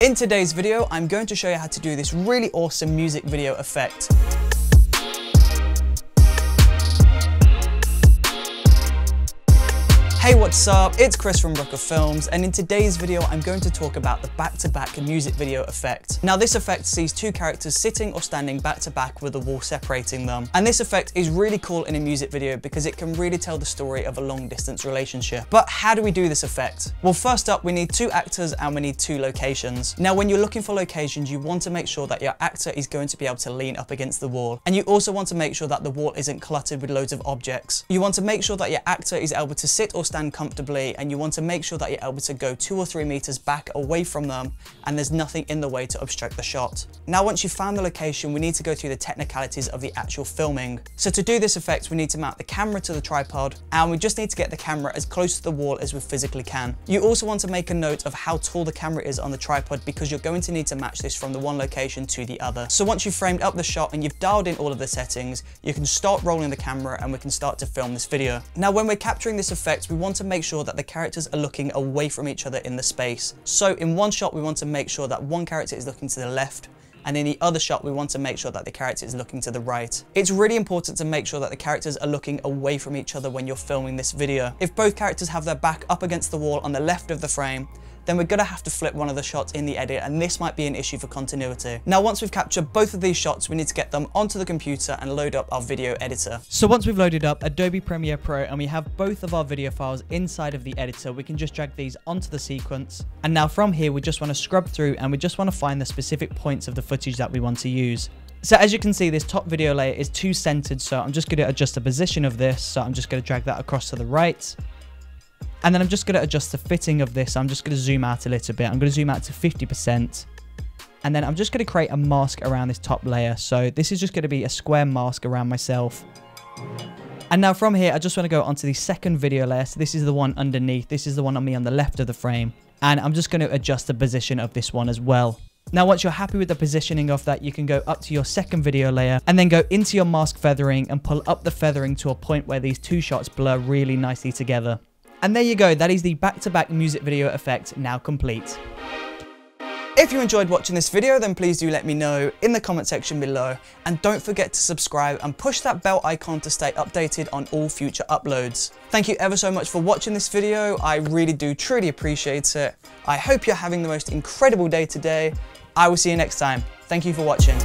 In today's video, I'm going to show you how to do this really awesome music video effect. Hey, what's up? It's Chris from Brooker Films, and in today's video, I'm going to talk about the back-to-back music video effect. Now, this effect sees two characters sitting or standing back-to-back with a wall separating them. And this effect is really cool in a music video because it can really tell the story of a long-distance relationship. But how do we do this effect? Well, first up, we need two actors and we need two locations. Now, when you're looking for locations, you want to make sure that your actor is going to be able to lean up against the wall. And you also want to make sure that the wall isn't cluttered with loads of objects. You want to make sure that your actor is able to sit or stand comfortably, and you want to make sure that you're able to go 2 or 3 meters back away from them and there's nothing in the way to obstruct the shot. Now, once you've found the location, we need to go through the technicalities of the actual filming. So to do this effect, we need to mount the camera to the tripod, and we just need to get the camera as close to the wall as we physically can. You also want to make a note of how tall the camera is on the tripod because you're going to need to match this from the one location to the other. So once you've framed up the shot and you've dialed in all of the settings, you can start rolling the camera and we can start to film this video. Now, when we're capturing this effect, we want to make sure that the characters are looking away from each other in the space. So in one shot, we want to make sure that one character is looking to the left, and in the other shot, we want to make sure that the character is looking to the right. It's really important to make sure that the characters are looking away from each other when you're filming this video. If both characters have their back up against the wall on the left of the frame, then we're gonna have to flip one of the shots in the edit, and this might be an issue for continuity. Now, once we've captured both of these shots, we need to get them onto the computer and load up our video editor. So once we've loaded up Adobe Premiere Pro and we have both of our video files inside of the editor, we can just drag these onto the sequence. And now from here, we just wanna scrub through and we just wanna find the specific points of the footage that we want to use. So as you can see, this top video layer is too centered, so I'm just gonna adjust the position of this. So I'm just gonna drag that across to the right. And then I'm just going to adjust the fitting of this. I'm just going to zoom out a little bit. I'm going to zoom out to 50%. And then I'm just going to create a mask around this top layer. So this is just going to be a square mask around myself. And now from here, I just want to go onto the second video layer. So this is the one underneath. This is the one on me on the left of the frame. And I'm just going to adjust the position of this one as well. Now, once you're happy with the positioning of that, you can go up to your second video layer and then go into your mask feathering and pull up the feathering to a point where these two shots blur really nicely together. And there you go, that is the back-to-back music video effect now complete. If you enjoyed watching this video, then please do let me know in the comment section below. And don't forget to subscribe and push that bell icon to stay updated on all future uploads. Thank you ever so much for watching this video. I really do truly appreciate it. I hope you're having the most incredible day today. I will see you next time. Thank you for watching.